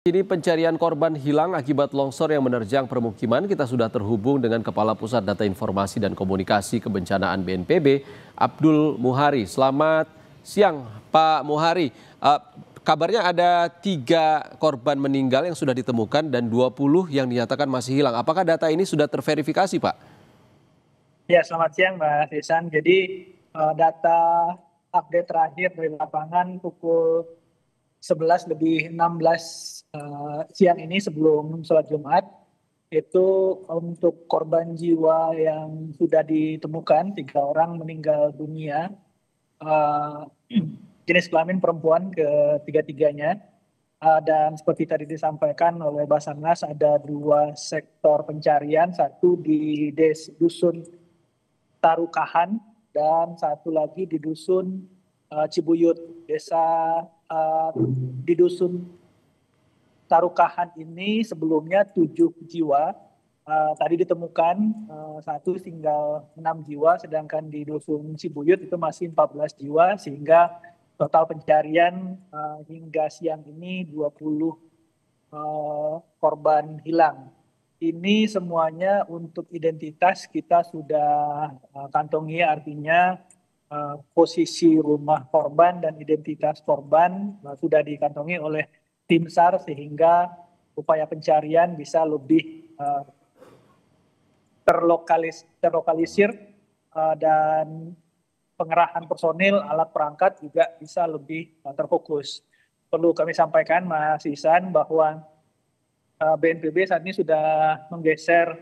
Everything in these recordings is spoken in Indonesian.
Ini pencarian korban hilang akibat longsor yang menerjang permukiman. Kita sudah terhubung dengan Kepala Pusat Data Informasi dan Komunikasi Kebencanaan BNPB, Abdul Muhari. Selamat siang, Pak Muhari. Kabarnya ada 3 korban meninggal yang sudah ditemukan dan 20 yang dinyatakan masih hilang. Apakah data ini sudah terverifikasi, Pak? Ya, selamat siang Mbak Risan. Jadi data update terakhir dari lapangan pukul 11:16 siang ini sebelum sholat Jumat, itu untuk korban jiwa yang sudah ditemukan 3 orang meninggal dunia, eh, jenis kelamin perempuan ketiga-tiganya. Dan seperti tadi disampaikan oleh Basarnas, ada 2 sektor pencarian, satu di dusun Tarukahan dan satu lagi di dusun Cibuyut. Di dusun Tarukahan ini sebelumnya 7 jiwa, tadi ditemukan satu tinggal 6 jiwa, sedangkan di dusun Cibuyut itu masih 14 jiwa, sehingga total pencarian hingga siang ini 20 korban hilang. Ini semuanya untuk identitas kita sudah kantongi, artinya posisi rumah korban dan identitas korban sudah dikantongi oleh tim SAR, sehingga upaya pencarian bisa lebih terlokalisir, dan pengerahan personil, alat perangkat juga bisa lebih terfokus. Perlu kami sampaikan Mas Ihsan bahwa BNPB saat ini sudah menggeser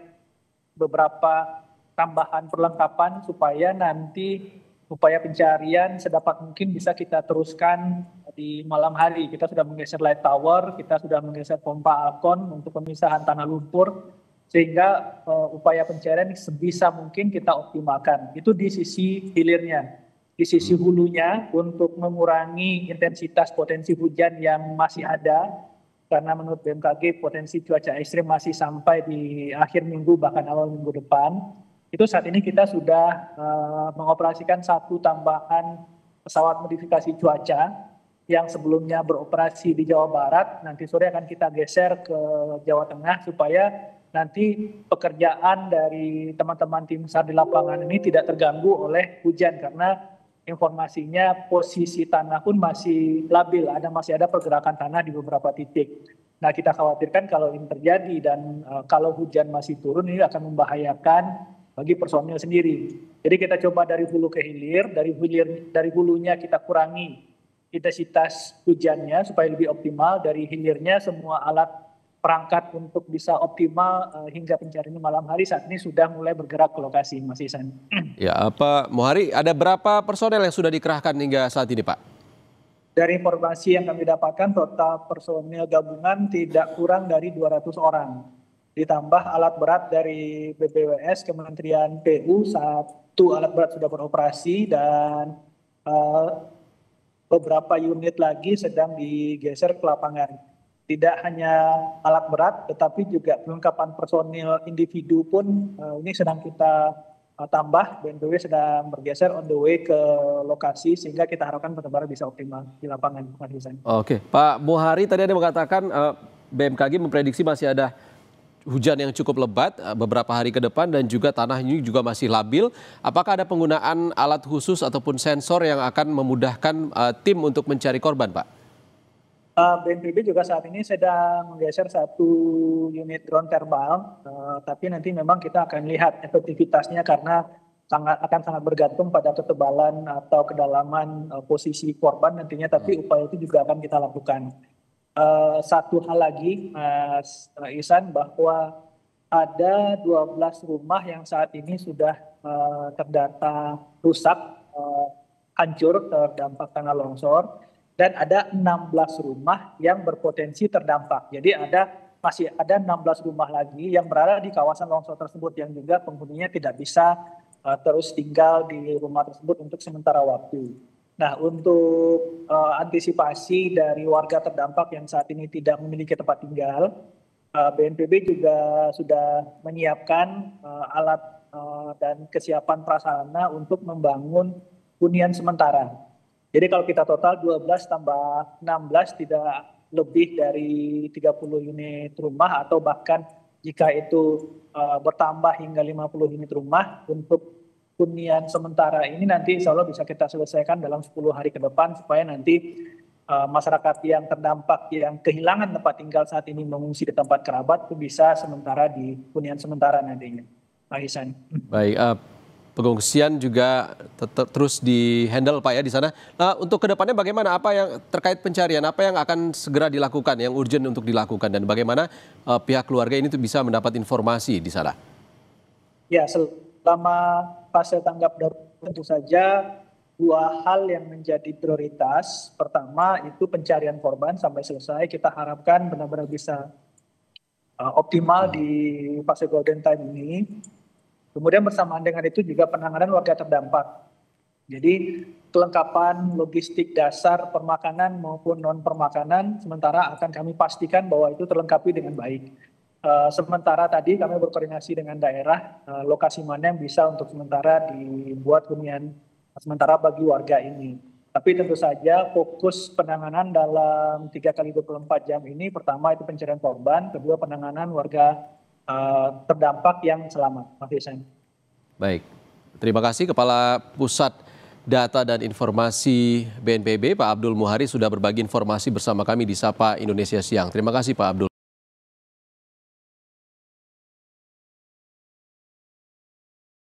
beberapa tambahan perlengkapan supaya nanti upaya pencarian sedapat mungkin bisa kita teruskan di malam hari. Kita sudah menggeser light tower, kita sudah menggeser pompa Alkon untuk pemisahan tanah lumpur, sehingga upaya pencarian sebisa mungkin kita optimalkan. Itu di sisi hilirnya. Di sisi hulunya, untuk mengurangi intensitas potensi hujan yang masih ada, karena menurut BMKG potensi cuaca ekstrim masih sampai di akhir minggu bahkan awal minggu depan. Itu saat ini kita sudah mengoperasikan 1 tambahan pesawat modifikasi cuaca yang sebelumnya beroperasi di Jawa Barat. Nanti sore akan kita geser ke Jawa Tengah supaya nanti pekerjaan dari teman-teman tim SAR di lapangan ini tidak terganggu oleh hujan, karena informasinya posisi tanah pun masih labil, masih ada pergerakan tanah di beberapa titik. Nah, kita khawatirkan kalau ini terjadi dan kalau hujan masih turun, ini akan membahayakan bagi personil sendiri. Jadi kita coba dari hulu ke hilir, dari hulunya kita kurangi intensitas hujannya supaya lebih optimal, dari hilirnya semua alat perangkat untuk bisa optimal hingga pencarian malam hari saat ini sudah mulai bergerak ke lokasi, Mas Ihsan. Ya, Pak Muhari, ada berapa personel yang sudah dikerahkan hingga saat ini, Pak? Dari informasi yang kami dapatkan, total personil gabungan tidak kurang dari 200 orang. Ditambah alat berat dari BPWS, Kementerian PU, 1 alat berat sudah beroperasi, dan beberapa unit lagi sedang digeser ke lapangan. Tidak hanya alat berat, tetapi juga perlengkapan personil individu pun ini sedang kita tambah. BNPB sedang bergeser on the way ke lokasi, sehingga kita harapkan benar-benar bisa optimal di lapangan. Oke, Pak Muhari, tadi ada mengatakan BMKG memprediksi masih ada hujan yang cukup lebat beberapa hari ke depan dan juga tanah ini juga masih labil. Apakah ada penggunaan alat khusus ataupun sensor yang akan memudahkan tim untuk mencari korban, Pak? BNPB juga saat ini sedang menggeser 1 unit drone thermal, tapi nanti memang kita akan lihat efektivitasnya, karena akan sangat bergantung pada ketebalan atau kedalaman posisi korban nantinya, tapi upaya itu juga akan kita lakukan. Satu hal lagi, Mas Ihsan, bahwa ada 12 rumah yang saat ini sudah terdata rusak, hancur terdampak tanah longsor, dan ada 16 rumah yang berpotensi terdampak. Jadi masih ada 16 rumah lagi yang berada di kawasan longsor tersebut, yang juga penghuninya tidak bisa terus tinggal di rumah tersebut untuk sementara waktu. Nah, untuk antisipasi dari warga terdampak yang saat ini tidak memiliki tempat tinggal, BNPB juga sudah menyiapkan alat dan kesiapan prasarana untuk membangun hunian sementara. Jadi kalau kita total 12 tambah 16 tidak lebih dari 30 unit rumah atau bahkan jika itu bertambah hingga 50 unit rumah. Untuk hunian sementara ini nanti insya Allah bisa kita selesaikan dalam 10 hari ke depan supaya nanti masyarakat yang terdampak yang kehilangan tempat tinggal saat ini mengungsi di tempat kerabat itu bisa sementara di hunian sementara nantinya. Pak Ihsan. Baik, pengungsian juga terus di-handle Pak ya di sana. Untuk kedepannya bagaimana? Apa yang terkait pencarian, apa yang akan segera dilakukan, yang urgent untuk dilakukan, dan bagaimana pihak keluarga ini tuh bisa mendapat informasi di sana? Ya, selama fase tanggap darurat tentu saja dua hal yang menjadi prioritas. Pertama itu pencarian korban sampai selesai. Kita harapkan benar-benar bisa optimal di fase golden time ini. Kemudian bersamaan dengan itu juga penanganan warga terdampak. Jadi kelengkapan logistik dasar permakanan maupun non permakanan sementara akan kami pastikan bahwa itu terlengkapi dengan baik. Sementara tadi kami berkoordinasi dengan daerah lokasi mana yang bisa untuk sementara dibuat hunian sementara bagi warga ini. Tapi tentu saja fokus penanganan dalam 3x24 jam ini pertama itu pencarian korban, kedua penanganan warga terdampak yang selamat. Mas Ihsan. Baik, terima kasih Kepala Pusat Data dan Informasi BNPB Pak Abdul Muhari sudah berbagi informasi bersama kami di Sapa Indonesia Siang. Terima kasih Pak Abdul.